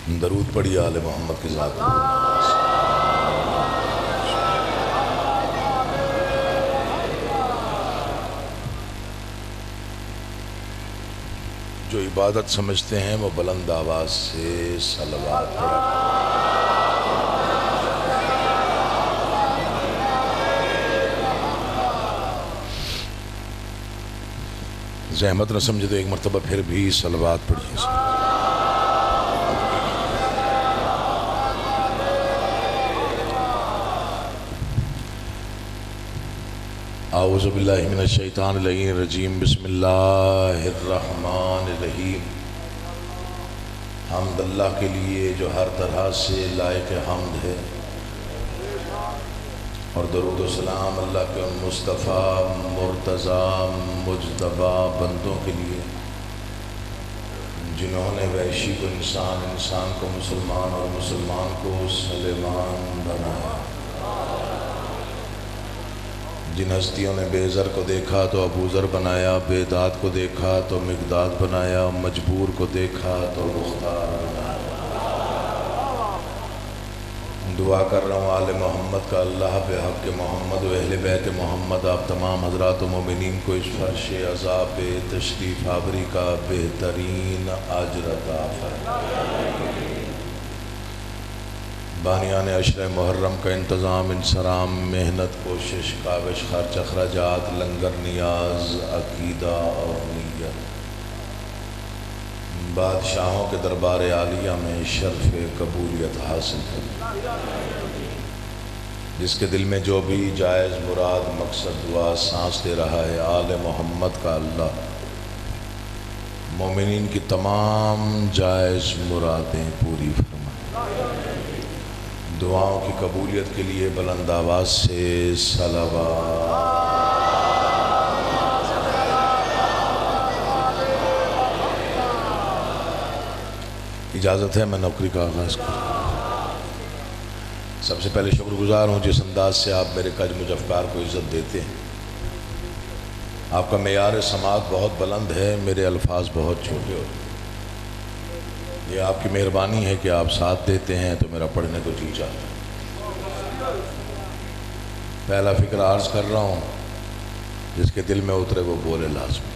درود پڑھی آل محمد کی ذات پر۔ جو عبادت سمجھتے ہیں وہ بلند آواز سے صلوات پڑھیں۔ زحمت نہ سمجھے تو ایک مرتبہ پھر بھی صلوات پڑھیے۔ اعوذ باللہ من الشیطان الرجیم، بسم اللہ الرحمن الرحیم۔ حمد اللہ کے لیے جو ہر طرح سے لائق حمد ہے، اور درود و سلام اللہ کے مصطفیٰ مرتضیٰ مجتبی بندوں کے لیے جنہوں نے وحشی کو انسان، انسان کو مسلمان اور مسلمان کو سلیمان بنایا۔ جن ہستیوں نے بے زر کو دیکھا تو ابو ذر بنایا، بے داد کو دیکھا تو مقداد بنایا، مجبور کو دیکھا تو مختار بنایا۔ دعا کر رہا ہوں آل محمد کا اللہ بحق محمد و اہل بیت محمد آپ تمام حضرات و مومنین کو اس فرش عذاب تشریف آوری کا بہترین اجر عطا فرمائے۔ بانیان عشر محرم کا انتظام، انصرام، محنت، کوشش، کاوش، خرچ، اخراجات، لنگر، نیاز، عقیدہ اور نیت، بادشاہوں کے دربار عالیہ میں شرف قبولیت حاصل کریں۔ جس کے دل میں جو بھی جائز مراد مقصد دعا سانس دے رہا ہے، آل محمد کا اللہ مومنین کی تمام جائز مرادیں پوری فرمائے۔ دعاؤں کی قبولیت کے لیے بلند آواز سے صلوات۔ اجازت ہے میں نوکری کا آغاز کروں۔ سب سے پہلے شکر گزار ہوں جس انداز سے آپ میرے کج مجھ افکار کو عزت دیتے ہیں۔ آپ کا معیار سماعت بہت بلند ہے، میرے الفاظ بہت چھوٹے ہوتے ہیں۔ یہ آپ کی مہربانی ہے کہ آپ ساتھ دیتے ہیں تو میرا پڑھنے کو جی چاہتا ہے۔ پہلا فکر عرض کر رہا ہوں، جس کے دل میں اترے وہ بولے لازمی۔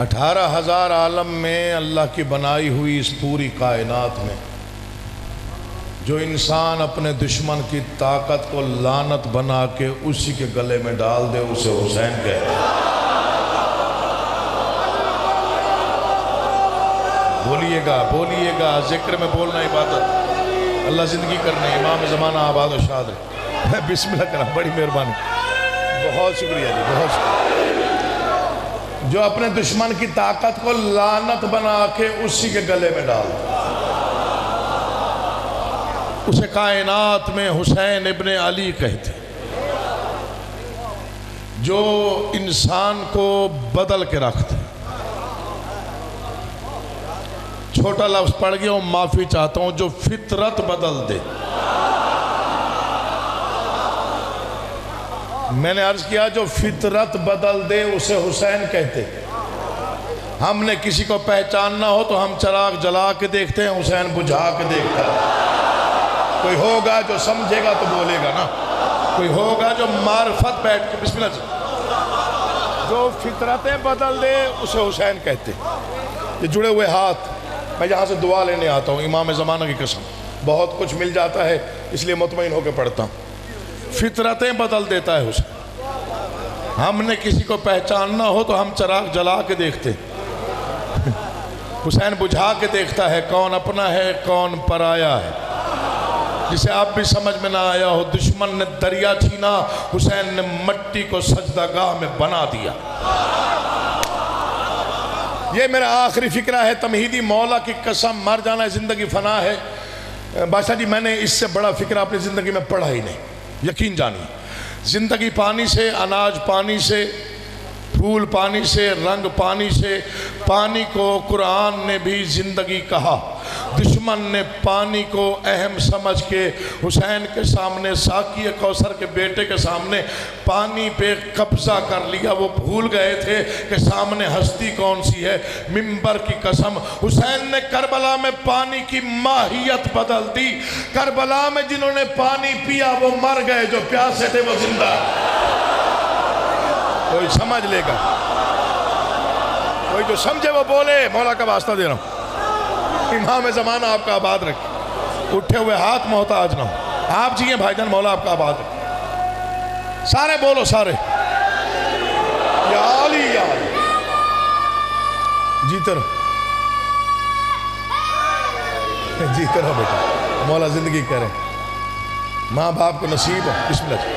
18,000 عالم میں اللہ کی بنائی ہوئی اس پوری کائنات میں جو انسان اپنے دشمن کی طاقت کو لعنت بنا کے اسی کے گلے میں ڈال دے اسے حسین کہتے ہیں۔ بولیے گا، ذکر میں بولنا عبادت، اللہ زندگی کرنے، امام زمانہ آباد و شاد رہے۔ بسم اللہ کرنا، بڑی مہربانی، بہت شکریہ جی، بہت شکریہ۔ جو اپنے دشمن کی طاقت کو لعنت بنا کے اسی کے گلے میں ڈال دے، اسے کائنات میں حسین ابن علی کہتے ہیں۔ جو انسان کو بدل کے رکھتے ہیں۔ چھوٹا لفظ پڑھ گیا ہوں، معافی چاہتا ہوں۔ جو فطرت بدل دے۔ میں نے عرض کیا جو فطرت بدل دے اسے حسین کہتے ہیں۔ ہم نے کسی کو پہچاننا ہو تو ہم چراغ جلا کے دیکھتے ہیں، حسین بجھا کے دیکھتا ہے۔ کوئی ہوگا جو سمجھے گا تو بولے گا نا، کوئی ہوگا جو معرفت بیٹھ کے بسم اللہ سے جو فطرتیں بدل دے اسے حسین کہتے ہیں۔ یہ جڑے ہوئے ہاتھ، میں یہاں سے دعا لینے آتا ہوں، امام زمانہ کی قسم بہت کچھ مل جاتا ہے اس لیے مطمئن ہو کے پڑھتا ہوں۔ فطرتیں بدل دیتا ہے حسین۔ ہم نے کسی کو پہچاننا ہو تو ہم چراغ جلا کے دیکھتے، حسین بجھا کے دیکھتا ہے کون اپنا ہے کون پرایا ہے۔ جسے آپ بھی سمجھ میں نہ آیا ہو، دشمن نے دریا چھینا، حسین نے مٹی کو سجدہ گاہ میں بنا دیا۔ یہ میرا آخری فکرہ ہے، تمہیدی مولا کی قسم، مر جانا ہے، زندگی فنا ہے۔ بادشاہ جی میں نے اس سے بڑا فکرہ اپنی زندگی میں پڑھا ہی نہیں، یقین جانی۔ زندگی پانی سے، اناج پانی سے، پھول پانی سے، رنگ پانی سے، پانی کو قرآن نے بھی زندگی کہا۔ دشمن نے پانی کو اہم سمجھ کے حسین کے سامنے، ساقی کوثر کے بیٹے کے سامنے پانی پہ قبضہ کر لیا۔ وہ بھول گئے تھے کہ سامنے ہستی کون سی ہے۔ منبر کی قسم، حسین نے کربلا میں پانی کی ماہیت بدل دی۔ کربلا میں جنہوں نے پانی پیا وہ مر گئے، جو پیاسے تھے وہ زندہ۔ کوئی سمجھ لے گا، کوئی جو سمجھے وہ بولے۔ مولا کا واسطہ دے رہا ہوں، امام زمانہ آپ کا آباد رکھے، اٹھے ہوئے ہاتھ محتاج نہ ہو۔ آپ جیئے بھائی جان، مولا آپ کا آباد رکھے۔ سارے بولو، سارے یا علی یا علی، جیتے رہو، جیتے رہو بیٹا، مولا زندگی کرے، ماں باپ کو نصیب ہو۔ بسم اللہ۔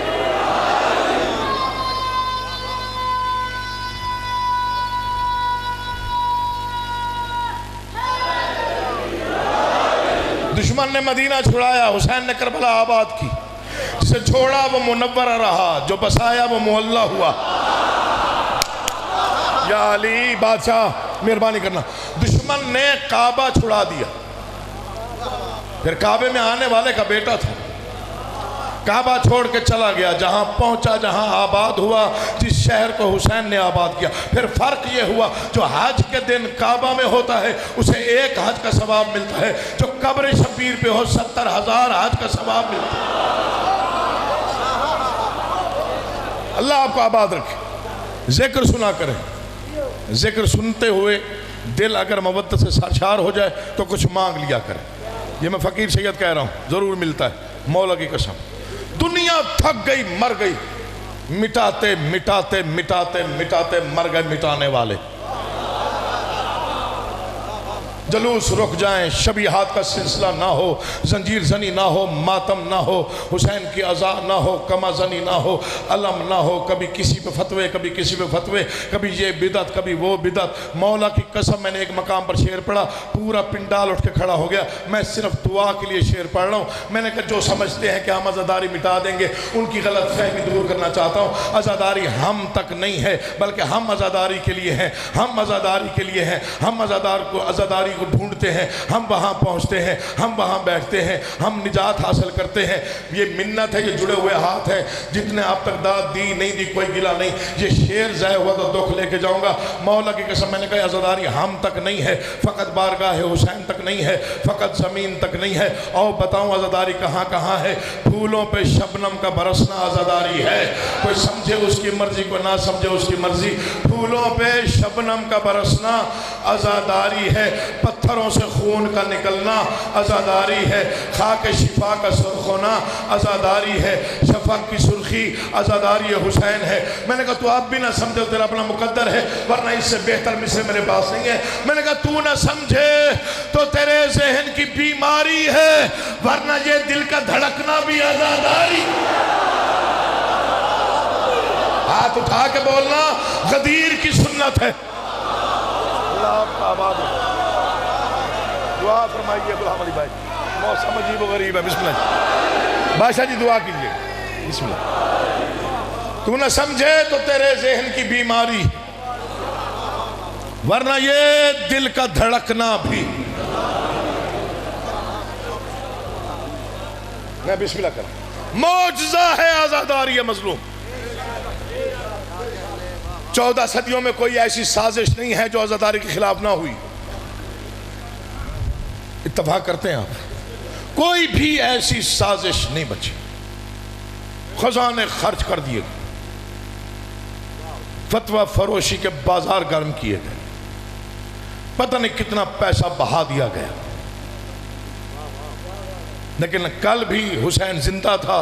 دشمن نے مدینہ چھڑایا، حسین نے کربلا آباد کی۔ جسے چھوڑا وہ منورہ رہا، جو بسایا وہ معلّہ ہوا۔ یا علی بادشاہ مہربانی کرنا۔ دشمن نے کعبہ چھڑا دیا، پھر کعبے میں آنے والے کا بیٹا تھا، کعبہ چھوڑ کے چلا گیا، جہاں پہنچا، جہاں آباد ہوا، جس شہر کو حسین نے آباد کیا۔ پھر فرق یہ ہوا، جو حج کے دن کعبہ میں ہوتا ہے اسے ایک حج کا ثواب ملتا ہے، جو قبر شبیر پہ ہو 70,000 حج کا ثواب ملتا ہے۔ اللہ آپ کو آباد رکھے۔ ذکر سنا کریں، ذکر سنتے ہوئے دل اگر مودت سے سرشار ہو جائے تو کچھ مانگ لیا کریں۔ یہ میں فقیر سید کہہ رہا ہوں، ضرور ملتا ہے، مولا کی قسم۔ دنیا تھک گئی، مر گئی، مٹاتے مٹاتے مٹاتے مٹاتے مر گئے مٹانے والے۔ جلوس رک جائیں، شبیہات کا سلسلہ نہ ہو، زنجیر زنی نہ ہو، ماتم نہ ہو، حسین کی عزا نہ ہو، کما زنی نہ ہو، علم نہ ہو، کبھی کسی پہ فتوے، کبھی کسی پہ فتوے، کبھی یہ بدعت، کبھی وہ بدعت۔ مولا کی قسم، میں نے ایک مقام پر شعر پڑھا، پورا پنڈال اٹھ کے کھڑا ہو گیا۔ میں صرف دعا کے لیے شعر پڑھ رہا ہوں۔ میں نے کہا جو سمجھتے ہیں کہ ہم عزاداری مٹا دیں گے، ان کی غلط فہمی دور کرنا چاہتا ہوں۔ عزاداری ہم تک نہیں ہے، بلکہ ہم عزاداری کے لیے ہیں، ہم عزاداری کے لیے ہیں، ہم عزاداری کو ڈھونڈتے ہیں، ہم وہاں پہنچتے ہیں، ہم وہاں بیٹھتے ہیں، ہم نجات حاصل کرتے ہیں۔ یہ منت ہے، یہ جڑے ہوئے ہاتھ ہیں، جتنے آپ تک داد دی نہیں دی کوئی گلہ نہیں۔ یہ شعر ضائع ہوا تو دکھ لے کے جاؤں گا۔ مولا کی قسم، میں نے کہا عزاداری ہم تک نہیں ہے، فقط بارگاہ حسین تک نہیں ہے، فقط زمین تک نہیں ہے۔ اور بتاؤں عزاداری کہاں کہاں ہے؟ پھولوں پہ شبنم کا برسنا عزاداری ہے۔ کوئی سمجھے اس کی مرضی، کوئی نہ سمجھے اس کی مرضی۔ پھولوں پہ شبنم کا برسنا عزاداری ہے، پتھروں سے خون کا نکلنا عزاداری ہے، خاک شفا کا سرخ ہونا عزاداری ہے، شفق کی سرخی عزاداری حسین ہے۔ میں نے کہا تو آپ بھی نہ سمجھے تیرا اپنا مقدر ہے، ورنہ اس سے بہتر مصرع میرے پاس نہیں ہے۔ میں نے کہا تو نہ سمجھے تو تیرے ذہن کی بیماری ہے، ورنہ یہ دل کا دھڑکنا بھی عزاداری۔ ہاتھ اٹھا کے بولنا، غدیر کی سنت ہے۔ اللہ آپ کا آباد ہو۔ دعا فرمائیے غلام علی بھائی، موسم عجیب و غریب ہے۔ بسم اللہ بادشاہ جی دعا کیجئے۔ بسم اللہ۔ تو نہ سمجھے تو تیرے ذہن کی بیماری، ورنہ یہ دل کا دھڑکنا بھی۔ میں بسم اللہ کروں۔ معجزہ ہے آزاداری مظلوم۔ 14 صدیوں میں کوئی ایسی سازش نہیں ہے جو آزاداری کے خلاف نہ ہوئی۔ اتفاق کرتے ہیں آپ، کوئی بھی ایسی سازش نہیں بچی۔ خزانے خرچ کر دیے گئے، فتویٰ فروشی کے بازار گرم کیے گئے، پتہ نہیں کتنا پیسہ بہا دیا گیا، لیکن کل بھی حسین زندہ تھا۔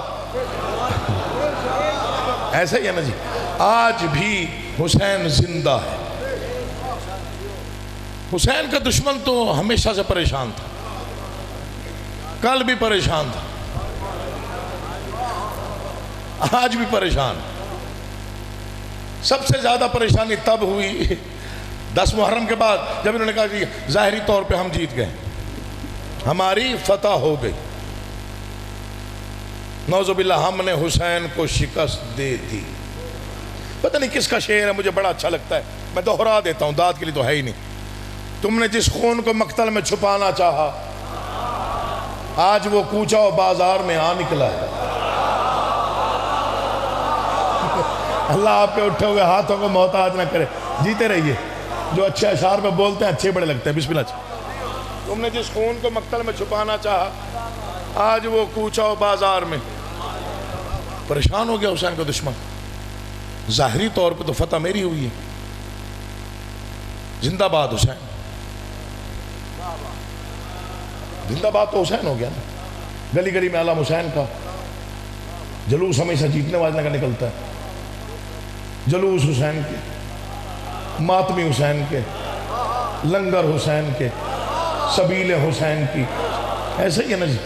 ایسا ہی ہے نا جی، آج بھی حسین زندہ ہے۔ حسین کا دشمن تو ہمیشہ سے پریشان تھا، کل بھی پریشان تھا، آج بھی پریشان۔ سب سے زیادہ پریشانی تب ہوئی 10 محرم کے بعد، جب انہوں نے کہا کہ ظاہری طور پہ ہم جیت گئے، ہماری فتح ہو گئی، نعوذ باللہ ہم نے حسین کو شکست دے دی۔ پتہ نہیں کس کا شعر ہے، مجھے بڑا اچھا لگتا ہے، میں دوہرا دیتا ہوں، داد کے لیے تو ہے ہی نہیں۔ تم نے جس خون کو مقتل میں چھپانا چاہا، آج وہ کوچہ و بازار میں آ نکلا ہے۔ اللہ آپ کے اٹھے ہوئے ہاتھوں کو محتاج نہ کرے، جیتے رہیے۔ جو اچھے اشعار پہ بولتے ہیں اچھے بڑے لگتے ہیں۔ بسم اللہ۔ تم نے جس خون کو مقتل میں چھپانا چاہا، آج وہ کوچہ و بازار میں۔ پریشان ہو گیا حسین کا دشمن، ظاہری طور پہ تو فتح میری ہوئی ہے، زندہ باد حسین، زندہ باد تو حسین ہو گیا نا۔ گلی گلی میں علم حسین کا جلوس ہمیشہ جیتنے والے کا نکلتا ہے، جلوس حسین کے، ماتمی حسین کے، لنگر حسین کے، سبیل حسین کی، ایسے ہی ہے نا جی،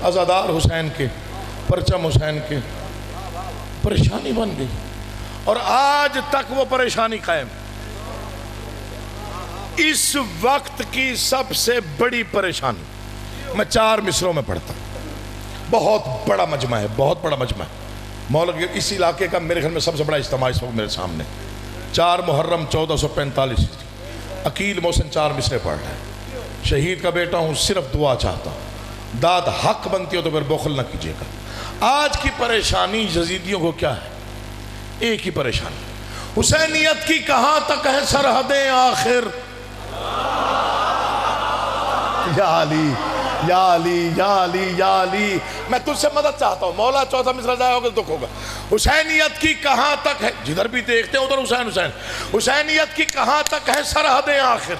عزادار حسین کے، پرچم حسین کے۔ پریشانی بن گئی اور آج تک وہ پریشانی قائم۔ اس وقت کی سب سے بڑی پریشانی، میں 4 مصروں میں پڑھتا ہوں، بہت بڑا مجمع ہے، بہت بڑا مجمع ہے مولا، اس علاقے کا میرے خیال میں سب سے بڑا اجتماع اس وقت میرے سامنے۔ 4 محرم 1445 عقیل محسن 4 مصرے پڑھ رہے ہیں۔ شہید کا بیٹا ہوں، صرف دعا چاہتا ہوں، داد حق بنتی ہو تو پھر بخل نہ کیجیے گا۔ آج کی پریشانی یزیدیوں کو کیا ہے؟ ایک ہی پریشانی، حسینیت کی کہاں تک ہیں سرحدیں آخر؟ یا علی یا علی یا علی یا علی، میں تجھ سے مدد چاہتا ہوں مولا۔ 4 مصرع ضائع ہوگا تو دکھ ہوگا۔ حسینیت کی کہاں تک ہے، جدھر بھی دیکھتے ہیں ادھر حسین حسین۔ حسینیت کی کہاں تک ہے سرحدیں آخر؟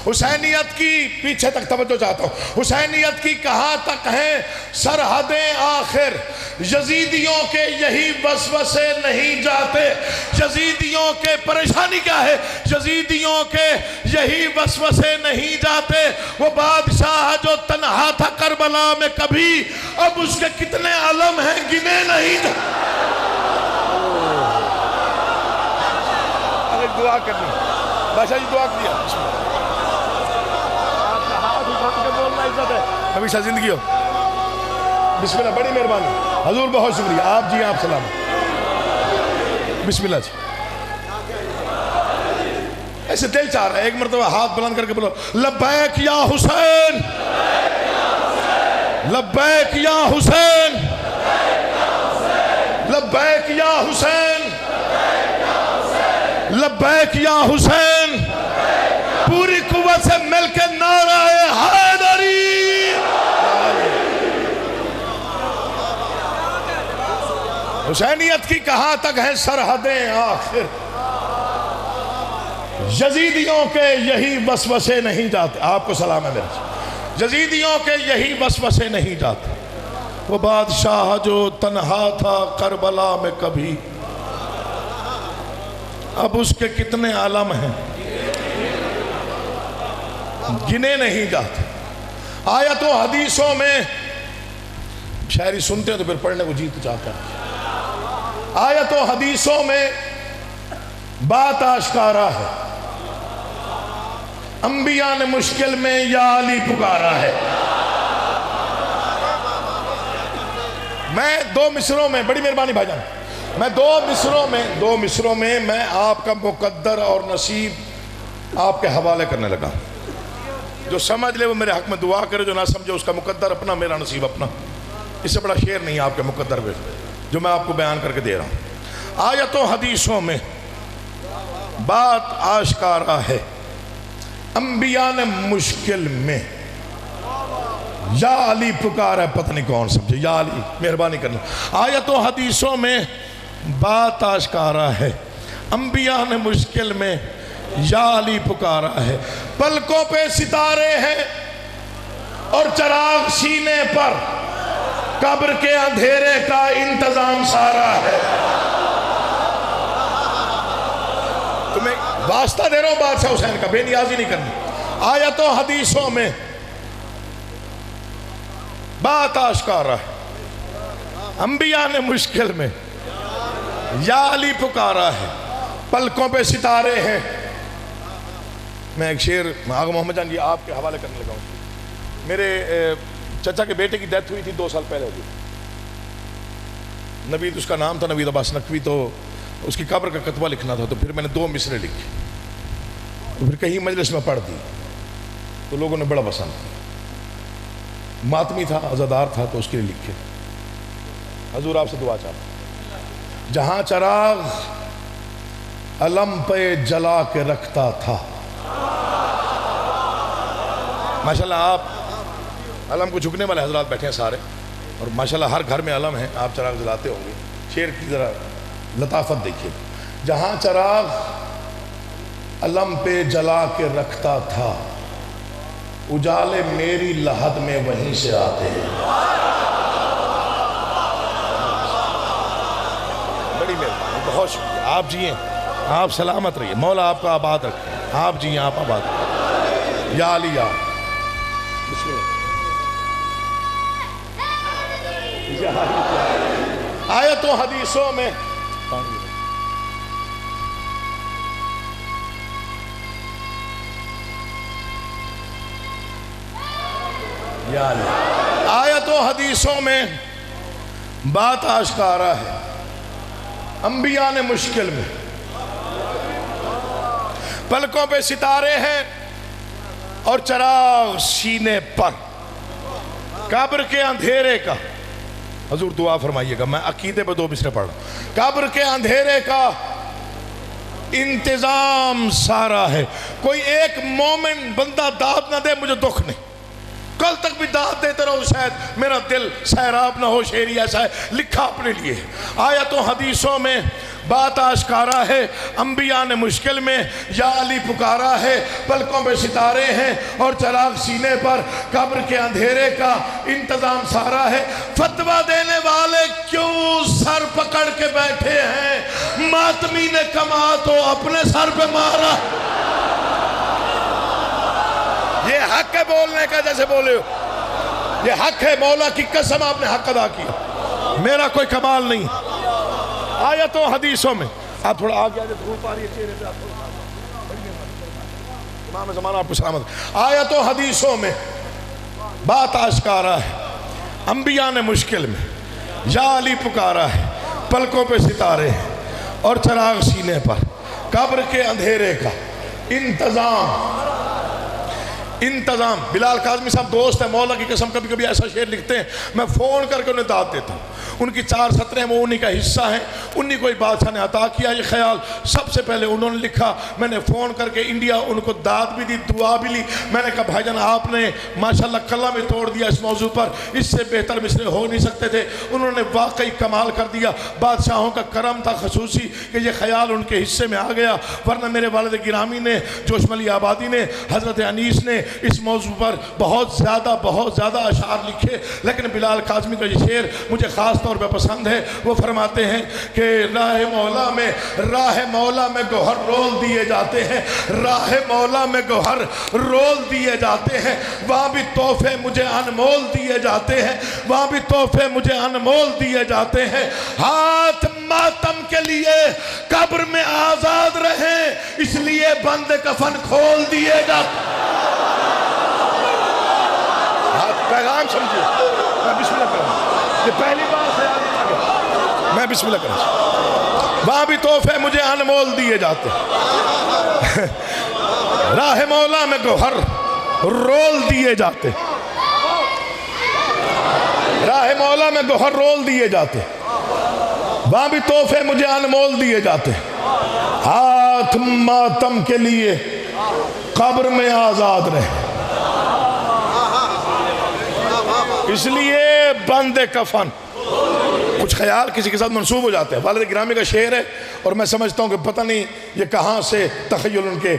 حسینیت کی، پیچھے تک توجہ چاہتا ہوں، حسینیت کی کہاں تک ہیں سرحدیں آخر؟ یزیدیوں کے یہی وسوسے نہیں جاتے، یزیدیوں کے پریشانی کیا ہے؟ یزیدیوں کے یہی وسوسے نہیں جاتے۔ وہ بادشاہ جو تنہا تھا کربلا میں کبھی، اب اس کے کتنے علم ہیں گنے نہیں جاتے۔ ارے دعا کرنی، بادشاہ جی دعا کیا، ہمیشہ زندگی ہو۔ بسم اللہ، بڑی مہربانی حضور، بہت شکریہ آپ جی، آپ سلام۔ بسم اللہ جی، ایسے دل چاہ رہا ہے ایک مرتبہ ہاتھ بلند کر کے بولو، لبیک یا حسین، لبیک یا حسین، لبیک یا حسین، لبیک یا حسین، پوری قوت سے مل کے نعرہ حیدری۔ حسینیت کی کہاں تک ہیں سرحدیں آخر؟ یزیدیوں کے یہی وسوسے نہیں جاتے۔ آپ کو سلام ہے میرے، یزیدیوں کے یہی وسوسے نہیں جاتے۔ وہ بادشاہ جو تنہا تھا کربلا میں کبھی، اب اس کے کتنے عالم ہیں گنے نہیں جاتے۔ آیت و حدیثوں میں، شاعری سنتے ہیں تو پھر پڑھنے کو جیت چاہتا ہے۔ آیت و حدیثوں میں بات آشکارا ہے، انبیاء نے مشکل میں یا علی پکارا ہے۔ میں 2 مصروں میں، بڑی مہربانی بھائی جان، میں 2 مصروں میں میں آپ کا مقدر اور نصیب آپ کے حوالے کرنے لگا۔ جو سمجھ لے وہ میرے حق میں دعا کرے، جو نہ سمجھے اس کا مقدر اپنا، میرا نصیب اپنا۔ اس سے بڑا شعر نہیں ہے آپ کے مقدر پہ جو میں آپ کو بیان کر کے دے رہا ہوں۔ آیت و حدیثوں میں بات آشکارا ہے، انبیاء نے مشکل میں یا علی پکارا ہے، پتہ نہیں کون سمجھے، یا علی مہربانی کرنا۔ آیت و حدیثوں میں بات آشکارا ہے، انبیاء نے مشکل میں یا علی پکارا ہے۔ پلکوں پہ ستارے ہیں اور چراغ سینے پر، قبر کے اندھیرے کا انتظام سارا ہے۔ تمہیں واسطہ دے رہا ہوں بادشاہ حسین کا، بے نیازی نہیں کرنی۔ آیت و حدیثوں میں بات آشکارا ہے، انبیاء نے مشکل میں یا علی پکارا ہے، پلکوں پہ ستارے ہیں۔ میں ایک شعر آغا محمد جان جی آپ کے حوالے کرنے لگا ہوں۔ میرے چچا کے بیٹے کی ڈیتھ ہوئی تھی 2 سال پہلے ہوئی، نوید اس کا نام تھا، نوید عباس نقوی۔ تو اس کی قبر کا کتبہ لکھنا تھا، تو پھر میں نے 2 مصرے لکھے، تو پھر کہیں مجلس میں پڑھ دی تو لوگوں نے بڑا پسند کیا۔ ماتمی تھا، عزادار تھا، تو اس کے لیے لکھے۔ حضور آپ سے دعا چاہتا ہوں، جہاں چراغ علم پہ جلا کے رکھتا تھا، ماشاءاللہ آپ علم کو جھکنے والے حضرات بیٹھے ہیں سارے، اور ماشاءاللہ ہر گھر میں علم ہے، آپ چراغ جلاتے ہوں گے۔ شعر کی ذرا لطافت دیکھیے، جہاں چراغ علم پہ جلا کے رکھتا تھا، اجالے میری لحد میں وہیں سے آتے ہیں۔ بڑی مہربانی، بہت شکریہ، آپ جیئیں، آپ سلامت رہیے، مولا آپ کا آباد رکھیں، آپ جیئیں، آپ آباد رکھیں۔ یا علی یا بسم اللہ۔ آیتوں حدیثوں میں آیتوں حدیثوں میں بات آشکارا ہے، انبیاء نے مشکل میں، پلکوں پہ ستارے ہیں اور چراغ سینے پر، قبر کے اندھیرے کا، حضور دعا فرمائیے گا، میں عقیدے پہ 2 مصرے پڑھ رہا ہوں، قبر کے اندھیرے کا انتظام سارا ہے۔ کوئی ایک مومن بندہ داد نہ دے، مجھے دکھ نہیں، کل تک بھی داد دیتے رہو، شاید میرا دل سیراب نہ ہو۔ شعری ایسا ہے، لکھا اپنے لیے۔ آیتوں حدیثوں میں بات آشکارا ہے، انبیاء نے مشکل میں یا علی پکارا ہے، پلکوں پہ ستارے ہیں اور چراغ سینے پر، قبر کے اندھیرے کا انتظام سارا ہے۔ فتویٰ دینے والے کیوں سر پکڑ کے بیٹھے ہیں؟ ماتمی نے کما تو اپنے سر پہ مارا۔ یہ حق ہے بولنے کا، جیسے بولے ہو، یہ حق ہے، مولا کی قسم آپ نے حق ادا کیا، میرا کوئی کمال نہیں۔ آیتوں حدیثوں میں آپ تھوڑا آگے آجے، دھوپ آ رہی ہے چہرے پہ، آپ امام زمانہ آپ کو سلامت۔ آیتوں حدیثوں میں بات آشکارا ہے، انبیاء نے مشکل میں یا علی پکارا ہے، پلکوں پہ ستارے ہیں اور چراغ سینے پر، قبر کے اندھیرے کا انتظام۔ بلال کاظمی صاحب دوست ہیں، مولا کی قسم کبھی کبھی ایسا شعر لکھتے ہیں، میں فون کر کے انہیں داد دیتا ہوں۔ ان کی 4 سطریں وہ انہی کا حصہ ہیں، انہی کو بادشاہ نے عطا کیا یہ خیال، سب سے پہلے انہوں نے لکھا، میں نے فون کر کے انڈیا ان کو داد بھی دی، دعا بھی لی۔ میں نے کہا بھائی جان آپ نے ماشاءاللہ قلم میں توڑ دیا اس موضوع پر، اس سے بہتر مصرے ہو نہیں سکتے تھے۔ انہوں نے واقعی کمال کر دیا، بادشاہوں کا کرم تھا خصوصی کہ یہ خیال ان کے حصے میں آ گیا، ورنہ میرے والد گرامی نے، جوش ملی آبادی نے، حضرت انیس نے اس موضوع پر بہت زیادہ اشعار لکھے، لیکن بلال کاظمی کا یہ شعر مجھے خاص طور پہ پسند ہے۔ وہ فرماتے ہیں کہ راہ مولا میں گوہر رول دیے جاتے ہیں، راہ مولا میں گوہر رول دیے جاتے ہیں، وہاں بھی تحفے مجھے انمول دیے جاتے ہیں، وہاں بھی تحفے مجھے انمول دیے جاتے ہیں۔ ہاتھ ماتم کے لیے قبر میں آزاد رہیں، اس لیے بند کفن کھول دیے جاتے ہیں۔ پیغام سمجھے، میں بسم اللہ کروں، یہ پہلی بار خیال نہیں آگے، میں بسم اللہ کروں۔ وہاں بھی تحفے مجھے انمول دیے جاتے ہیں، راہ مولا میں گوہر رول دیے جاتے ہیں، راہ مولا میں گوہر رول دیے جاتے ہیں، وہاں بھی تحفے مجھے انمول دیے جاتے ہیں۔ ہاتھ ماتم کے لیے قبر میں آزاد رہے، اس لیے بند کفن۔ کچھ خیال کسی کے ساتھ منسوب ہو جاتے ہیں، والد گرامی کا شعر ہے، اور میں سمجھتا ہوں کہ پتہ نہیں یہ کہاں سے تخیل ان کے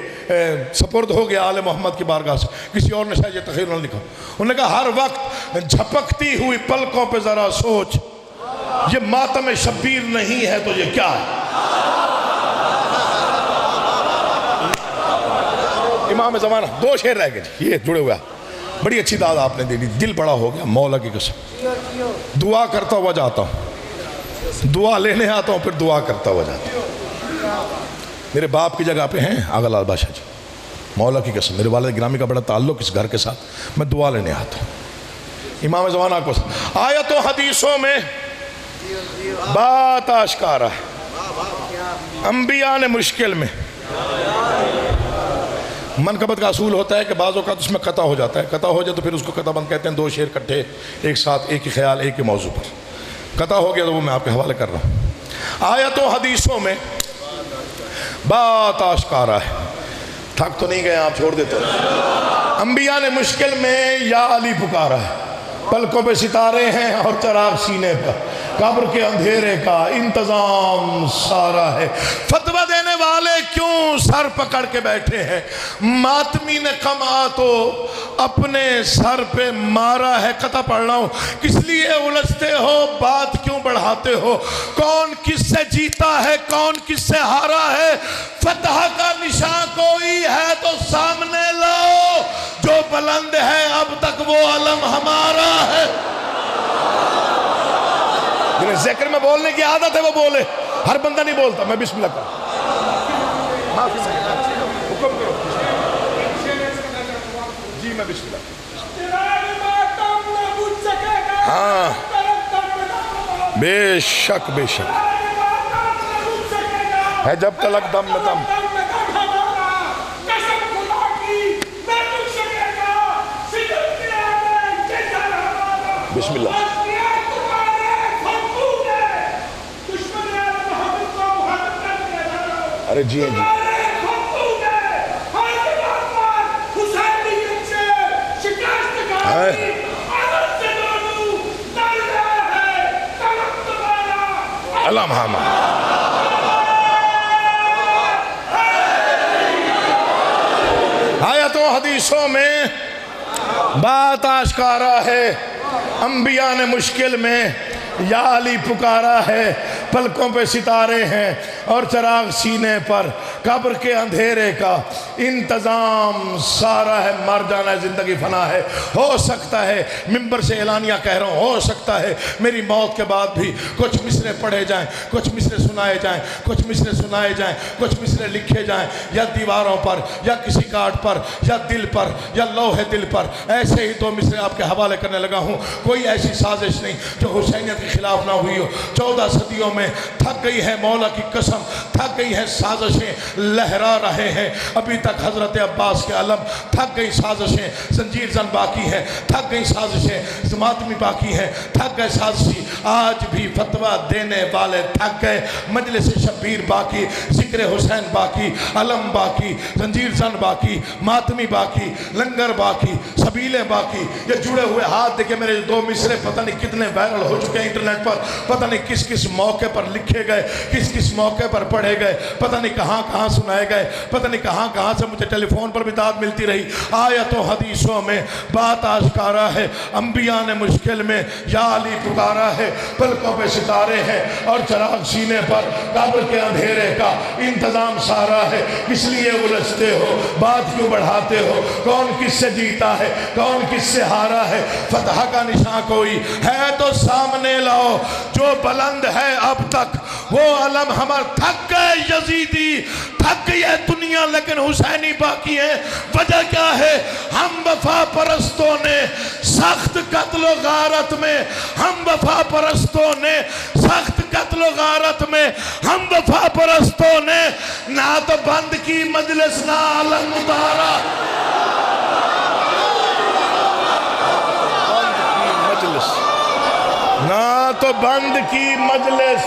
سپرد ہو گیا آل محمد کی بارگاہ سے، کسی اور نے شاید یہ تخیل نہ لکھا۔ انہوں نے کہا ہر وقت جھپکتی ہوئی پلکوں پہ ذرا سوچ، یہ ماتم شبیر نہیں ہے تو یہ کیا ہے؟ امام زمانہ 2 شعر رہ گئے جی، یہ جڑے ہوا، بڑی اچھی داد آپ نے دے دی، دل بڑا ہو گیا، مولا کی قسم۔ دعا کرتا ہوا جاتا ہوں، دعا لینے آتا ہوں، پھر دعا کرتا ہوا جاتا ہوں۔ میرے باپ کی جگہ پہ ہیں آغا لال بادشاہ جی، مولا کی قسم، میرے والد گرامی کا بڑا تعلق اس گھر کے ساتھ، میں دعا لینے آتا ہوں۔ امام زمانہ کو آیتوں حدیثوں میں بات آشکارا ہے، انبیاء نے مشکل میں، منقبت کا اصول ہوتا ہے کہ بعض اوقات اس میں قطع ہو جاتا ہے، قطع ہو جائے تو پھر اس کو قطع بند کہتے ہیں، دو شعر کٹھے ایک ساتھ، ایک ہی خیال ایک ہی موضوع پر، قطع ہو گیا تو وہ میں آپ کے حوالے کر رہا ہوں۔ آیتوں حدیثوں میں بات آشکارا ہے، تھک تو نہیں گئے آپ، چھوڑ دیتے ہیں۔ انبیاء نے مشکل میں یا علی پکارا ہے، پلکوں پہ ستارے ہیں اور چراغ سینے پر، قبر کے اندھیرے کا انتظام سارا ہے۔ فتویٰ دینے والے کیوں سر پکڑ کے بیٹھے ہیں، ماتمی نے کما تو اپنے سر پہ مارا ہے۔ قطع پڑھ رہا ہوں، کس لیے الجھتے ہو، بات کیوں بڑھاتے ہو، کون کس سے جیتا ہے، کون کس سے ہارا ہے، فتح کا نشان کوئی ہے تو سامنے لاؤ، جو بلند ہے اب تک وہ علم ہمارا ہے۔ جنہیں ذکر میں بولنے کی عادت ہے وہ بولے، ہر بندہ نہیں بولتا، میں بسم اللہ کروں، حکم کرو جی، میں بسم اللہ ہاں، بے شک بے شک ہے، جب تلک دم میں دم۔ بسم اللہ۔ ارے جی ہیں جی، علم ہم آیتوں حدیثوں میں بات آشکارا ہے، انبیاء نے مشکل میں یا علی پکارا ہے، پلکوں پہ ستارے ہیں اور چراغ سینے پر، قبر کے اندھیرے کا انتظام سارا ہے، مر جانا ہے، زندگی فنا ہے۔ ہو سکتا ہے ممبر سے اعلانیہ کہہ رہا ہوں، ہو سکتا ہے میری موت کے بعد بھی کچھ مصرے پڑھے جائیں، کچھ مصرے سنائے جائیں، کچھ مصرے سنائے جائیں، کچھ مصرے لکھے جائیں، یا دیواروں پر یا کسی کارڈ پر یا دل پر یا لوح دل پر، ایسے ہی دو مصرے آپ کے حوالے کرنے لگا ہوں۔ کوئی ایسی سازش نہیں جو حسینیت کے خلاف نہ ہوئی ہو۔ 14 صدیوں میں تھک گئی ہے مولا کی قسم، تھک گئی ہے سازشیں، لہرا رہے ہیں ابھی تک حضرت عباس کے علم، تھک گئی سازشیں، زنجیر زن باقی ہے، تھک گئی سازشیں، ماتمی باقی ہے، تھک گئے سازشی، آج بھی فتویٰ دینے والے تھک گئے، مجلس شبیر باقی، ذکر حسین باقی، علم باقی، زنجیر زن باقی، ماتمی باقی، لنگر باقی، سبیلیں باقی۔ یہ جڑے ہوئے ہاتھ دیکھیں میرے دو مصرے پتہ نہیں کتنے وائرل ہو چکے ہیں انٹرنیٹ پر، پتہ نہیں کس کس موقع پر لکھے گئے، کس کس موقع پر پڑھے گئے، پتہ نہیں کہاں کہاں سنائے گئے، پتہ نہیں کہاں کہاں سے مجھے ٹیلی فون پر بھی داد ملتی رہی۔ آیتوں حدیثوں میں بات آشکارا ہے، انبیاء نے مشکل میں یا علی پکارا ہے، پلکوں پہ ستارے ہیں اور چراغ سینے پر، قبر کے اندھیرے کا انتظام سارا ہے، کس لیے الجھتے ہو، بات کیوں بڑھاتے ہو، کون کس سے جیتا ہے، کون کس سے ہارا ہے، فتح کا نشان کوئی ہے تو سامنے لاؤ، جو بلند ہے اب تک وہ علم ہمار۔ تھک گئے یزیدی، تھک گئی ہے دنیا لیکن حسینی باقی ہے۔ وجہ کیا ہے، ہم وفا پرستوں نے سخت قتل و غارت میں، ہم وفا پرستوں نے سخت قتل و غارت میں، ہم وفا پرستوں نے نہ تو بند کی مجلس نہ علم اتارا، نہ تو بند کی مجلس۔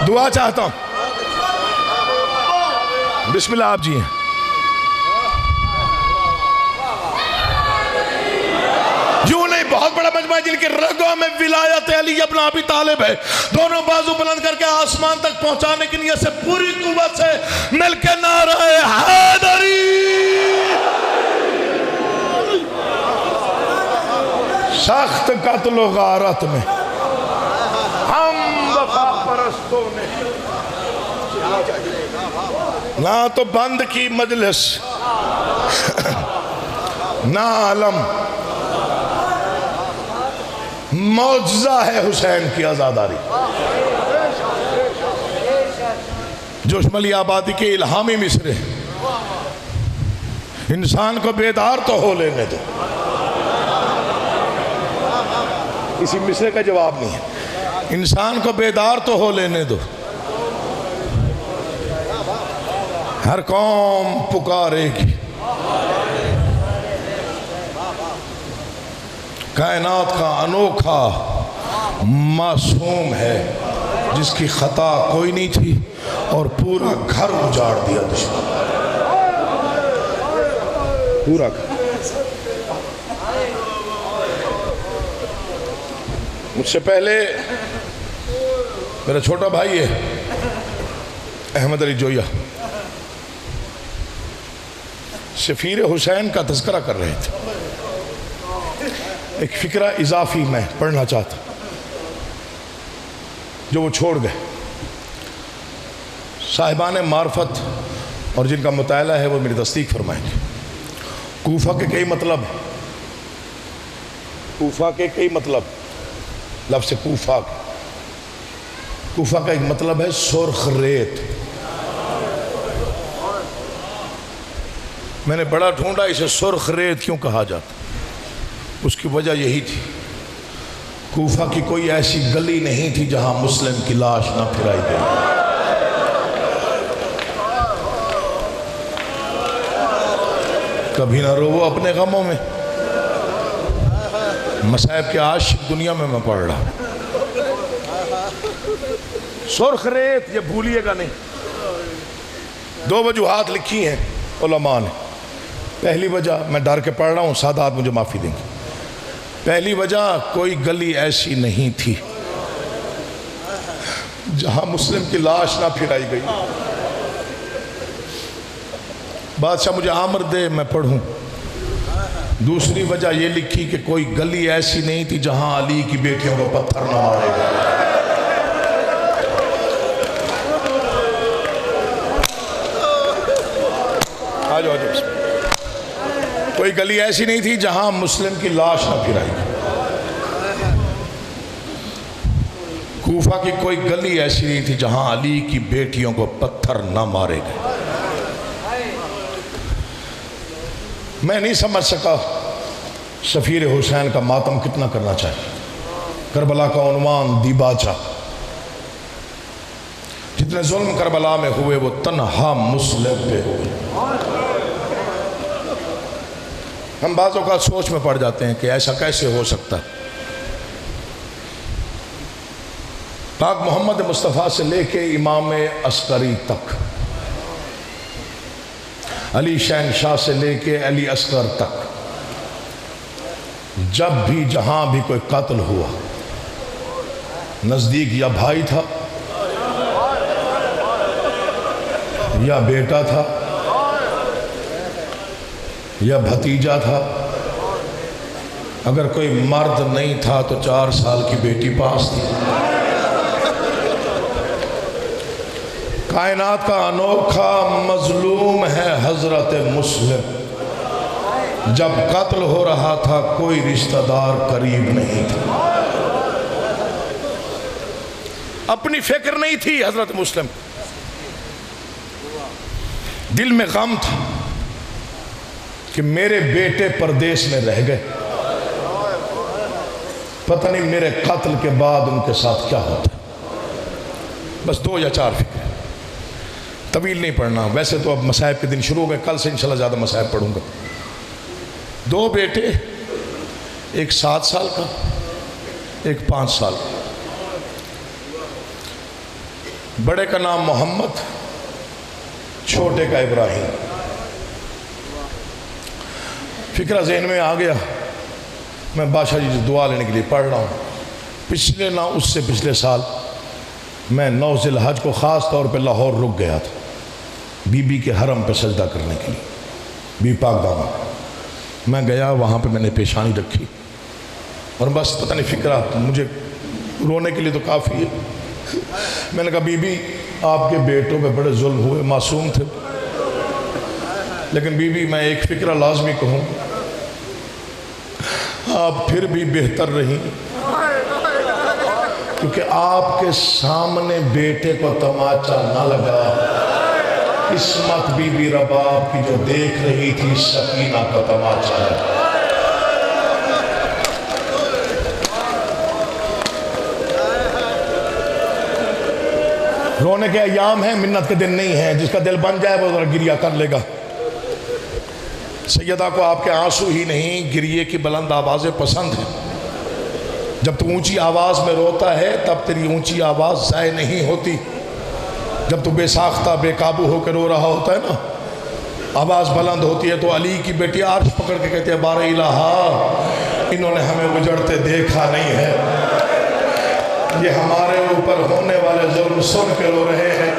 دعا چاہتا ہوں، بسم اللہ آپ جی ہیں۔ یوں نہیں، بہت بڑا مجمع جن کے رگوں میں ولایت علی ابن ابی طالب ہے، دونوں بازو بلند کر کے آسمان تک پہنچانے کی نیت سے پوری قوت سے مل کے نعرہ حیدری۔ سخت قتل و غارت میں ہم وفا پرستوں نے نہ تو بند کی مجلس نہ علم۔ معجزہ ہے حسین کی آزاداری، جوشملی آبادی کے الہامی مصرے، انسان کو بیدار تو ہو لینے دو۔ اسی مصرے کا جواب نہیں ہے۔ انسان کو بیدار تو ہو لینے دو، ہر قوم پکارے گی، کائنات کا انوکھا معصوم ہے جس کی خطا کوئی نہیں تھی اور پورا گھر اجاڑ دیا دشمن، پورا گھر۔ مجھ سے پہلے میرا چھوٹا بھائی ہے احمد علی جویا، سفیر حسین کا تذکرہ کر رہے تھے۔ ایک فکرہ اضافی میں پڑھنا چاہتا جو وہ چھوڑ گئے۔ صاحبان معرفت اور جن کا مطالعہ ہے وہ میری تصدیق فرمائیں گے۔ کوفہ کے کئی مطلب ہیں، کوفہ کے کئی مطلب، لفظ کوفہ کا ایک مطلب ہے سرخ ریت۔ میں نے بڑا ڈھونڈا اسے سرخ ریت کیوں کہا جاتا، اس کی وجہ یہی تھی، کوفہ کی کوئی ایسی گلی نہیں تھی جہاں مسلم کی لاش نہ پھرائی گئی۔ کبھی نہ رو اپنے غموں میں، مصائب کے عاشق دنیا میں پڑھ رہا ہوں۔ سرخ ریت یہ بھولیے گا نہیں۔ دو وجوہات لکھی ہیں علماء نے۔ پہلی وجہ میں ڈر کے پڑھ رہا ہوں، سادات مجھے معافی دیں گے۔ پہلی وجہ کوئی گلی ایسی نہیں تھی جہاں مسلم کی لاش نہ پھرائی گئی۔ بادشاہ مجھے آمر دے میں پڑھوں۔ دوسری وجہ یہ لکھی کہ کوئی گلی ایسی نہیں تھی جہاں علی کی بیٹیوں کو پتھر نہ مارے گئے۔ آجو کوئی گلی ایسی نہیں تھی جہاں مسلم کی لاش نہ پھرائی گئی۔ کوفہ کی کوئی گلی ایسی نہیں تھی جہاں علی کی بیٹیوں کو پتھر نہ مارے گئے۔ میں نہیں سمجھ سکا سفیر حسین کا ماتم کتنا کرنا چاہیے۔ کربلا کا عنوان دیباچہ، جتنے ظلم کربلا میں ہوئے وہ تنہا مسلم پہ ہوئے۔ ہم بعض اوقات سوچ میں پڑ جاتے ہیں کہ ایسا کیسے ہو سکتا ہے۔ پاک محمد مصطفیٰ سے لے کے امام عسکری تک، علی شہنشاہ سے لے کے علی اصغر تک، جب بھی جہاں بھی کوئی قتل ہوا، نزدیک یا بھائی تھا یا بیٹا تھا یا بھتیجا تھا، اگر کوئی مرد نہیں تھا تو 4 سال کی بیٹی پاس تھی۔ کائنات کا انوکھا مظلوم ہے حضرت مسلم، جب قتل ہو رہا تھا کوئی رشتہ دار قریب نہیں تھا، اپنی فکر نہیں تھی حضرت مسلم، دل میں غم تھا کہ میرے بیٹے پردیس میں رہ گئے، پتہ نہیں میرے قتل کے بعد ان کے ساتھ کیا ہوتا۔ بس 2 یا 4 فکر، طویل نہیں پڑھنا، ویسے تو اب مصائب کے دن شروع ہو گئے، کل سے انشاءاللہ زیادہ مصائب پڑھوں گا۔ 2 بیٹے، ایک 7 سال کا، ایک 5 سال کا۔ بڑے کا نام محمد، چھوٹے کا ابراہیم۔ فکرہ ذہن میں آ گیا، میں بادشاہ جی سے دعا لینے کے لیے پڑھ رہا ہوں۔ پچھلے نہ اس سے پچھلے سال میں 9 ذی الحج کو خاص طور پہ لاہور رک گیا تھا، بی بی کے حرم پہ سجدہ کرنے کے لیے، بی پاک دامن۔ میں گیا، وہاں پہ میں نے پیشانی رکھی اور بس پتہ نہیں فکرہ، مجھے رونے کے لیے تو کافی ہے۔ میں نے کہا بی بی آپ کے بیٹوں پہ بڑے ظلم ہوئے، معصوم تھے، لیکن بی بی میں ایک فکرہ لازمی کہوں، آپ پھر بھی بہتر رہیں، کیونکہ آپ کے سامنے بیٹے کو تماچا نہ لگا۔ قسمت بی بی رباب کی جو دیکھ رہی تھی سکینہ کا تماچا ہے۔ رونے کے ایام ہیں، منت کے دن نہیں ہیں. جس کا دل بن جائے وہ ذرا گریہ کر لے گا. سیدہ کو آپ کے آنسو ہی نہیں، گریے کی بلند آوازیں پسند ہیں. جب تو اونچی آواز میں روتا ہے تب تیری اونچی آواز ضائع نہیں ہوتی. جب تو بے ساختہ بے قابو ہو کے رو رہا ہوتا ہے نا، آواز بلند ہوتی ہے. تو علی کی بیٹی عرش پکڑ کے کہتے ہیں بار الہا، انہوں نے ہمیں اجڑتے دیکھا نہیں ہے، یہ ہمارے اوپر ہونے والے ظلم سن کے رو رہے ہیں.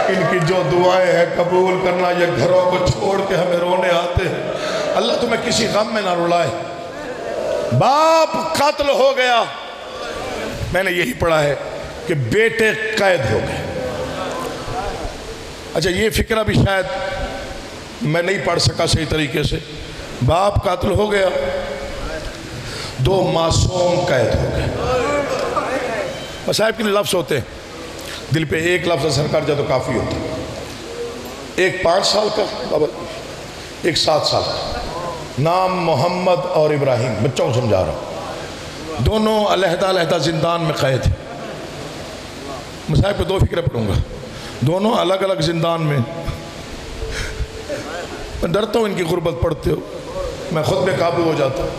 ان کی جو دعائیں ہیں قبول کرنا. یہ گھروں کو چھوڑ کے ہمیں رونے آتے ہیں. اللہ تمہیں کسی غم میں نہ رلائے. باپ قتل ہو گیا، میں نے یہی پڑھا ہے کہ بیٹے قید ہو گئے. اچھا یہ فکرہ بھی شاید میں نہیں پڑھ سکا صحیح طریقے سے. باپ قتل ہو گیا، دو معصوم قید ہو گئے. مصائب کے لفظ ہوتے ہیں، دل پہ ایک لفظ اثر کر جائے تو کافی ہوتا ہے. ایک 5 سال کا، ایک 7 سال کا. نام محمد اور ابراہیم، بچوں کو سمجھا رہا ہوں. دونوں علیحدہ علیحدہ زندان میں قید ہیں. مصائب پہ 2 فکریں پڑھوں گا. دونوں الگ الگ زندان میں. میں ڈرتا ہوں ان کی غربت پڑھتے ہو، میں خود بے قابو ہو جاتا ہوں.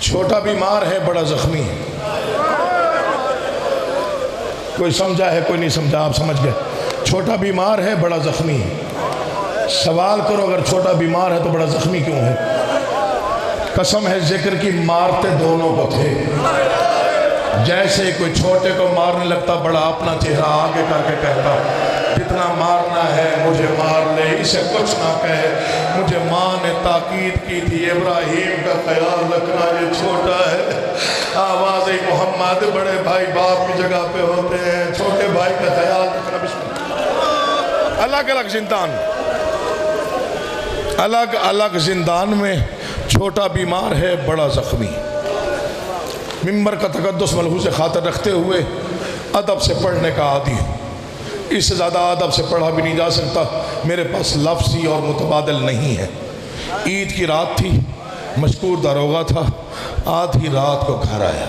چھوٹا بیمار ہے، بڑا زخمی ہے. کوئی سمجھا ہے کوئی نہیں سمجھا، آپ سمجھ گئے. چھوٹا بیمار ہے، بڑا زخمی ہے. سوال کرو اگر چھوٹا بیمار ہے تو بڑا زخمی کیوں ہے؟ قسم ہے ذکر کی، مارتے دونوں کو تھے. جیسے کوئی چھوٹے کو مارنے لگتا، بڑا اپنا چہرہ آگے کر کے کہتا جتنا مارنا ہے مجھے مار لے، اسے کچھ نہ کہے. مجھے ماں نے تاکید کی تھی ابراہیم کا خیال رکھنا، یہ چھوٹا ہے. آواز محمد، بڑے بھائی باپ کی جگہ پہ ہوتے ہیں، چھوٹے بھائی کا خیال رکھنا. بسم اللہ. الگ الگ زندان، الگ الگ زندان میں. چھوٹا بیمار ہے، بڑا زخمی. ممبر کا تقدس ملحوظ خاطر رکھتے ہوئے ادب سے پڑھنے کا عادی ہے. اس سے زیادہ ادب سے پڑھا بھی نہیں جا سکتا. میرے پاس لفظی اور متبادل نہیں ہے. عید کی رات تھی، مشکور داروغہ تھا. آدھی رات کو گھر آیا،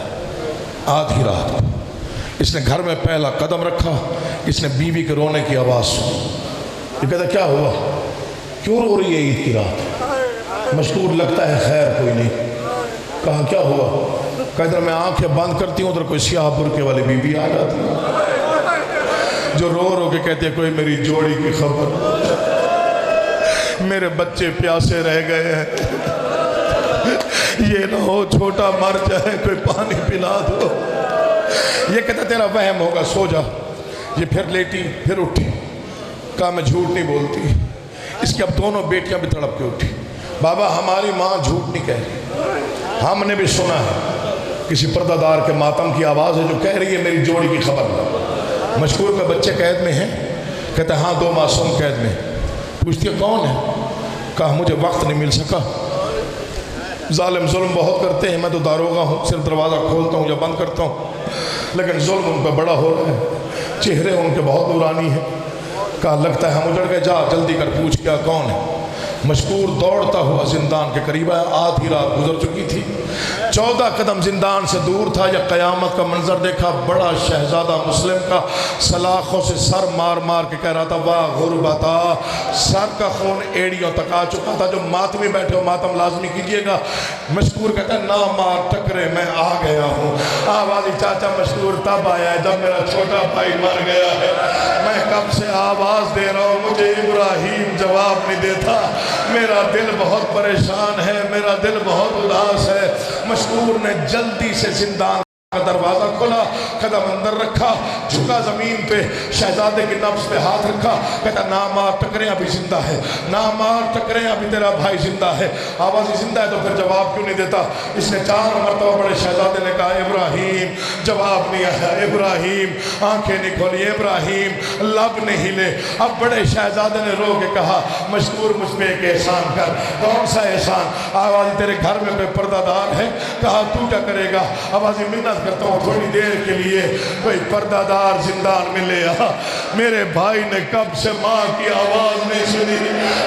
آدھی رات کو. اس نے گھر میں پہلا قدم رکھا. اس نے بیوی کے رونے کی آواز سنی. یہ کہتا کیا ہوا، کیوں رو رہی ہے عید کی رات؟ مشکور لگتا ہے خیر کوئی نہیں. کہا کیا ہوا؟ کہتا میں آنکھیں بند کرتی ہوں ادھر کوئی سیاہ برقعے والی بی بی آ جاتی ہے جو رو رو کے کہتے ہیں کوئی میری جوڑی کی خبر، میرے بچے پیاسے رہ گئے ہیں، یہ نہ ہو چھوٹا مر جائے، کوئی پانی پلا دو. یہ کہتا تیرا وہم ہوگا، سو جا. یہ پھر لیٹی، پھر اٹھی. کہا میں جھوٹ نہیں بولتی. اس کی اب دونوں بیٹیاں بھی تڑپ کے اٹھی. بابا ہماری ماں جھوٹ نہیں کہہ رہی، ہم نے بھی سنا ہے کسی پردہ دار کے ماتم کی آواز ہے جو کہہ رہی ہے میری جوڑی کی خبر. مشکور کے بچے قید میں ہیں. کہتے ہیں ہاں 2 معصوم قید میں. پوچھتی ہے کون ہے؟ کہا مجھے وقت نہیں مل سکا. ظالم ظلم بہت کرتے ہیں، میں تو داروغہ ہوں، صرف دروازہ کھولتا ہوں یا بند کرتا ہوں، لیکن ظلم ان پہ بڑا ہو رہا ہے. چہرے ان کے بہت نورانی ہیں. کہا لگتا ہے ہم اجڑ گئے، جا جلدی کر پوچھ کیا کون ہے. مشکور دوڑتا ہوا زندان کے قریب آیا. آدھی رات گزر چکی تھی. 14 قدم زندان سے دور تھا. یا قیامت کا منظر دیکھا. بڑا شہزادہ مسلم کا سلاخوں سے سر مار مار کے کہہ رہا تھا واہ غربتا. سر کا خون ایڑیوں تک آ چکا تھا. جو ماتمی بیٹھے ہو ماتم لازمی کیجئے گا. مشکور کہتا ہے نہ مار ٹکرے میں آ گیا ہوں. آوازی چاچا مشکور تب آیا ہے جب میرا چھوٹا بھائی مر گیا ہے. میں کب سے آواز دے رہا ہوں، مجھے ابراہیم جواب نہیں دیتا. میرا دل بہت پریشان ہے، میرا دل بہت اداس ہے. مشکور نے جلدی سے زندان کا دروازہ کھولا، قدم اندر رکھا، جھکا زمین پہ، شہزادے کی نبض پہ ہاتھ رکھا. کہتا نہ مار ٹکرے ابھی زندہ ہے، نہ مار ٹکرے ابھی تیرا بھائی زندہ ہے. آوازی زندہ ہے تو پھر جواب کیوں نہیں دیتا؟ اس نے 4 مرتبہ بڑے شہزادے نے کہا ابراہیم. جواب نہیں آیا. ابراہیم. آنکھیں نہیں کھولی. ابراہیم. لب نہیں ہلے. اب بڑے شہزادے نے رو کے کہا مشکور مجھ پہ ایک احسان کر. کون سا احسان؟ آوازی تیرے گھر میں کوئی پردہ دار ہے؟ کہا تو کیا کرے گا؟ آوازی منت کرتا ہوں تھوڑی دیر کے لیے کوئی پردہ دار زندان میں لے آ. میرے بھائی نے کب سے ماں کی آواز نہیں سنی.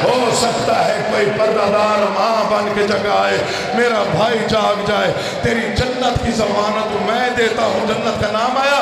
ہو سکتا ہے کوئی پردہ دار ماں بن کے جگائے، میرا بھائی جاگ جائے. تیری جنت کی ضمانت میں دیتا ہوں. جنت کا نام آیا.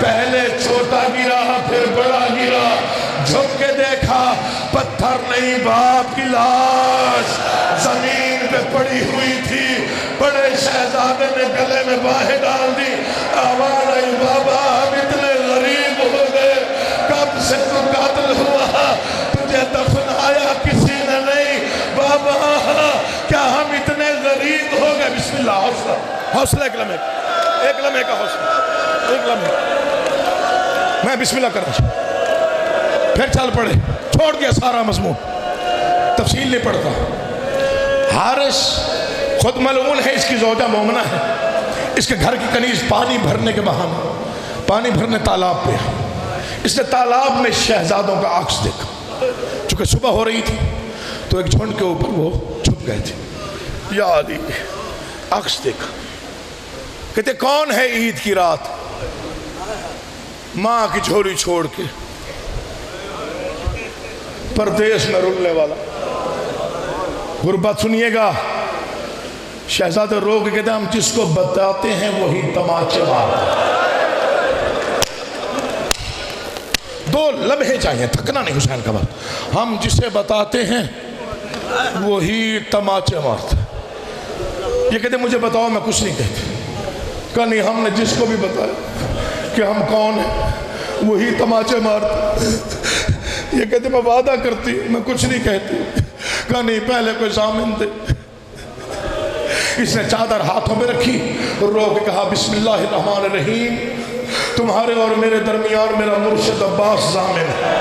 پہلے چھوٹا گرا پھر بڑا گرا، جھک کے دیکھا پتھر نہیں باپ کی لاش زمین پہ پڑی ہوئی تھی۔ بڑے شہزادے نے گلے میں باہیں ڈال دی، آواز آئی بابا ہم اتنے غریب ہو گئے، کب سے تو قاتل ہوا، تجھے دفنایا کسی نے نہیں، بابا کیا ہم اتنے غریب ہو گئے۔ بسم اللہ، حوصلہ حوصلہ، ایک لمحے کا حوصلہ، ایک لمحے۔ میں بسم اللہ کر رہا ہوں، پھر چل پڑے، چھوڑ دیا سارا مضمون، تفصیل نہیں پڑھتا۔ حارث خود ملعون ہے، اس کی زوجہ مومنہ ہے، اس کے گھر کی کنیز پانی بھرنے کے بہانے پانی بھرنے تالاب پہ، اس نے تالاب میں شہزادوں کا عکس دیکھا۔ چونکہ صبح ہو رہی تھی تو ایک جھنڈ کے اوپر وہ چھپ گئے تھے۔ یا علی، عکس دیکھا، کہتے کون ہے عید کی رات ماں کی جھولی چھوڑ کے پردیس میں رلنے والا؟ غربت سنیے گا، شہزادے رو کے کہتے ہیں ہم جس کو بتاتے ہیں وہی تماچے مارتا ہے۔ دو لمحے چاہیے، تھکنا نہیں حسین کا بات، ہم جسے بتاتے ہیں وہی تماچے مارتا ہے۔ یہ کہتے ہیں مجھے بتاؤ، میں کچھ نہیں کہتے۔ کہا نہیں، ہم نے جس کو بھی بتایا کہ ہم کون ہیں وہی تماچے مارتا۔ یہ کہتے ہیں میں وعدہ کرتی میں کچھ نہیں کہتی۔ کہا نہیں، پہلے کوئی ضامن دے۔ اس نے چادر ہاتھوں میں رکھی، رو کے کہا بسم اللہ الرحمن الرحیم، تمہارے اور میرے درمیان میرا مرشد عباس ضامن ہے۔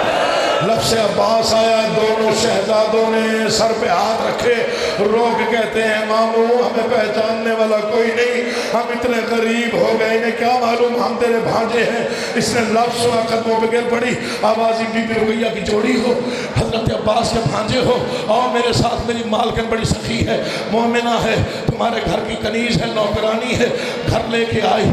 لفظ عباس آیا، دونوں شہزادوں نے سر پہ ہاتھ رکھے، رو کے کہتے ہیں مامو ہمیں پہچاننے والا کوئی نہیں، ہم اتنے غریب ہو گئے، انہیں کیا معلوم ہم تیرے بھانجے ہیں۔ اس نے لفظ سنا، قدموں پہ گر پڑی، آوازی بی بی رقیہ کی جوڑی ہو، حضرت عباس کے بھانجے ہو، اور میرے ساتھ میری مالکن بڑی سخی ہے، مومنہ ہے، تمہارے گھر کی کنیز ہے، نوکرانی ہے، گھر لے کے آئی،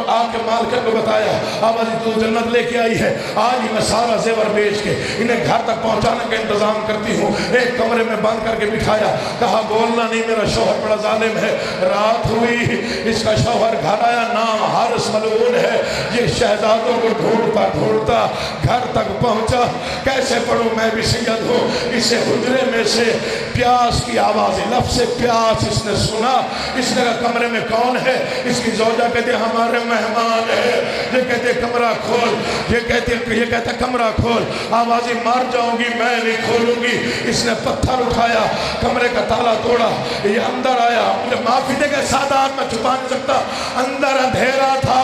آ کے مالکن کو بتایا، آوازی تو جنت لے کے آئی ہے، آج میں سارا زیور بیچ کے انہیں گھر تک پہنچانے کا انتظام کرتی ہوں۔ ایک کمرے میں بند کر کے بٹھایا، کہا بولنا نہیں، میرا شوہر بڑا ظالم ہے۔ رات ہوئی، اس کا شوہر گھر آیا، نام حارث ملعون ہے، یہ شہزادوں کو ڈھونڈتا ڈھونڈتا گھر تک پہنچا۔ کیسے پڑھوں، میں بھی سید ہوں۔ اسے حجرے میں سے پیاس کی آواز، لفظ پیاس اس نے سنا۔ اس نے کہا کمرے میں کون ہے؟ اس کی زوجہ کہتے ہمارے مہمان ہے۔ یہ کہتے کمرہ کھول، یہ کہتے کمرہ کھول۔ آوازی مار جاؤں گی، میں نہیں کھولوں گی۔ اس نے پتھر اٹھایا، کمرے کا تالا توڑا، یہ اندر آیا، مجھے معافی دے گئے سادات میں چھپا نہیں سکتا، اندر اندھیرا تھا۔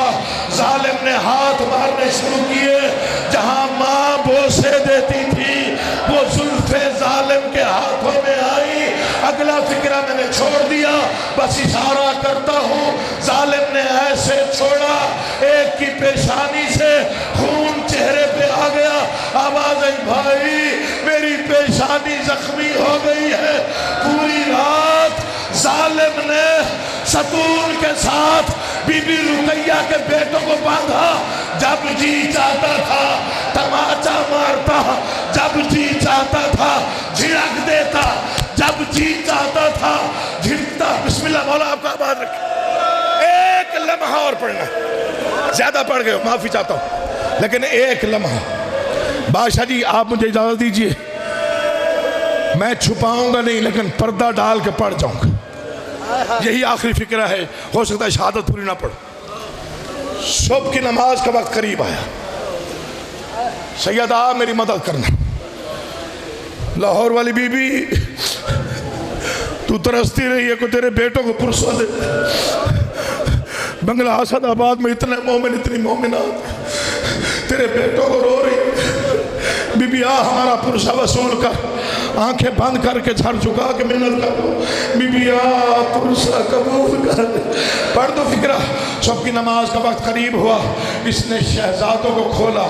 ظالم نے ہاتھ مارنے شروع کیے، جہاں ماں بوسے دیتی تھی وہ زلفیں ظالم کے ہاتھوں میں آئی۔ اگلا فکرہ میں نے چھوڑ دیا، بس اشارہ کرتا ہوں۔ ظالم نے ایسے چھوڑا، ایک کی پیشانی سے خون چہرے پہ آ گیا۔ آواز آئی بھائی میری پیشانی زخمی ہو گئی ہے۔ پوری رات ظالم نے ستون کے ساتھ بی بی رقیہ کے بیٹوں کو باندھا، جب جی چاہتا تھا تماچا مارتا، جب جی چاہتا تھا جھڑک دیتا، جب جی چاہتا تھا جھڑکتا۔ بسم اللہ، مولا آپ کا آباد رکھے۔ ایک لمحہ اور پڑھنا، زیادہ پڑھ گئے ہو، معافی چاہتا ہوں، لیکن ایک لمحہ۔ بادشاہ جی آپ مجھے اجازت دیجئے، میں چھپاؤں گا نہیں لیکن پردہ ڈال کے پڑھ جاؤں گا۔ یہی آخری فکرہ ہے، ہو سکتا ہے شہادت پوری نہ پڑھو۔ صبح کی نماز کا وقت قریب آیا، سیدہ میری مدد کرنا۔ لاہور والی بی بی تو ترستی رہی ہے کہ تیرے بیٹوں کو پرسہ دے۔ بنگلہ اسد آباد میں اتنے مومن اتنی مومنات تیرے بیٹوں کو رو رہی ہے، بی بی آ ہمارا پرسہ وصول کر۔ آنکھیں بند کر کے جھر جھکا کے منت کر دو، بی بی آ پرسہ قبول کر۔ پڑھ دو فکرہ۔ صبح کی نماز کا وقت قریب ہوا، اس نے شہزادوں کو کھولا۔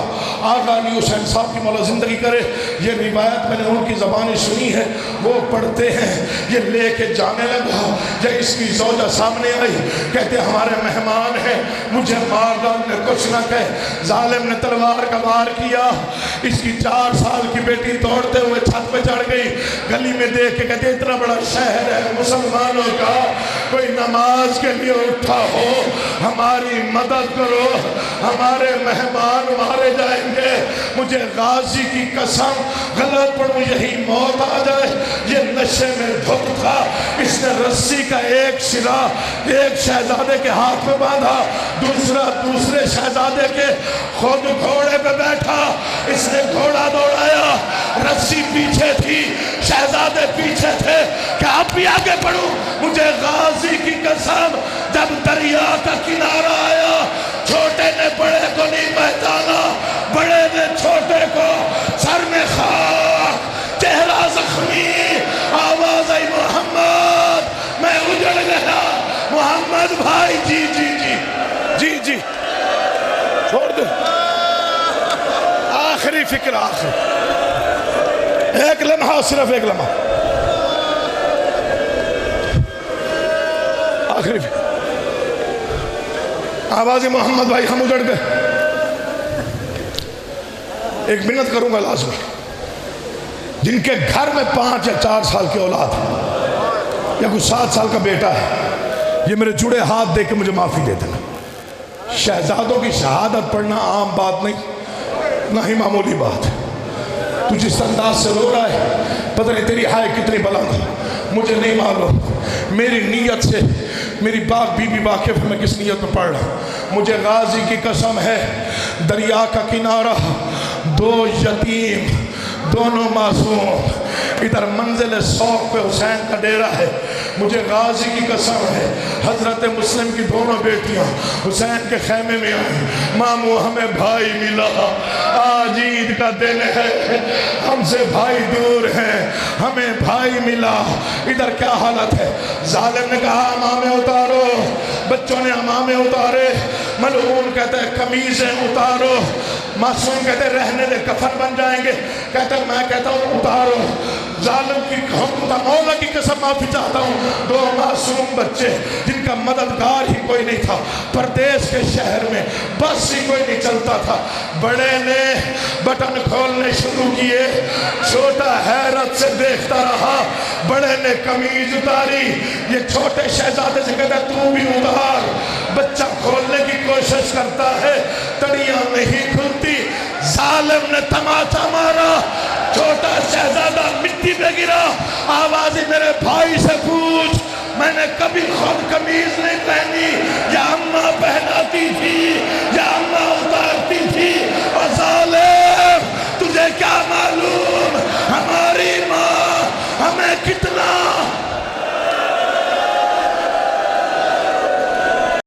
آقا علی حسین صاحب کی مولا زندگی کرے، یہ روایت میں نے ان کی زبانی سنی ہے، وہ پڑھتے ہیں۔ یہ لے کے جانے لگا، جب اس کی زوجہ سامنے آئی، کہتے ہمارے مہمان ہیں، مجھے مار ڈال، نے کچھ نہ کہے۔ ظالم نے تلوار کا وار کیا، اس کی 4 سال کی بیٹی دوڑتے ہوئے چھت پہ چڑھ گئی۔ گلی میں دیکھ کے کہتے اتنا بڑا شہر ہے مسلمانوں کا، کوئی نماز کے لیے اٹھا ہو، ہماری مدد کرو۔ ہمارے مہمان مارے جائیں گے، مجھے غازی کی قسم غلط پڑھوں یہی موت آ جائے۔ یہ نشے میں دھت تھا، اس نے رسی کا ایک سرا ایک شہزادے کے ہاتھ میں باندھا، دوسرا دوسرے شہزادے کے، خود گھوڑے پہ بیٹھا، اس نے گھوڑا دوڑایا، رسی پیچھے تھی، شہزادے پیچھے تھے کہ اب بھی آگے بڑھوں۔ مجھے غازی کی قسم جب دریا کا کنارہ آیا، چھوٹے نے بڑے کو نہیں پہچانا، بڑے نے چھوٹے کو، سر میں خاک، چہرہ زخمی، آواز آئی محمد، میں اجڑ گیا، محمد بھائی، جی جی جی جی جی چھوڑ دے۔ آخری فکر، آخری ایک لمحہ، صرف ایک لمحہ، آخری فکر۔ آواز محمد بھائی، ہم اجڑ گئے۔ ایک منت کروں گا لازمی، جن کے گھر میں 5 یا 4 سال کی اولاد ہے یا کوئی 7 سال کا بیٹا ہے، یہ میرے جڑے ہاتھ دے کے مجھے معافی دے دینا۔ شہزادوں کی شہادت پڑھنا عام بات نہیں، نہ ہی معمولی بات ہے۔ تو جس انداز سے رو رہا ہے، پتہ نہیں تیری ہائے کتنی بلند ہے، مجھے نہیں معلوم۔ میری نیت سے میری باپ بی بی واقف میں کس نیت میں پڑھ رہا ہوں۔ مجھے غازی کی قسم ہے، دریا کا کنارہ، 2 یتیم، دونوں معصوم، ادھر منزل سوق پہ حسین کا ڈیرہ ہے۔ مجھے غازی کی قسم ہے، حضرت مسلم کی دونوں بیٹیاں حسین کے خیمے میں آئیں، ماموں ہمیں بھائی ملا، آج عید کا دن ہے، ہم سے بھائی دور ہیں، ہمیں بھائی ملا۔ ادھر کیا حالت ہے؟ ظالم نے کہا امامے اتارو، بچوں نے امامے اتارے، ملعون کہتا ہے قمیضیں اتارو، معصوم کہتے ہیں رہنے دے کفن بن جائیں گے، کہتا ہے میں کہتا ہوں اتارو۔ ظالم کی مولا کی قسم معافی چاہتا ہوں، 2 معصوم بچے جن کا مددگار ہی کوئی نہیں تھا، پردیس کے شہر میں بس ہی کوئی نہیں چلتا تھا، بڑے نے بٹن کھولنے شروع کیے، چھوٹا حیرت سے دیکھتا رہا، بڑے نے قمیض اتاری، یہ چھوٹے شہزادے سے کہتا ہے تو بھی اتار۔ بچہ کھولنے کی کوشش کرتا ہے، تڑیاں نہیں کھلتی، ظالم نے تماچا مارا، چھوٹا شہزادہ مٹی پہ گرا۔ آوازی میرے بھائی سے پوچھ، میں نے کبھی خود قمیض نہیں پہنی، یا اماں پہناتی تھی، یا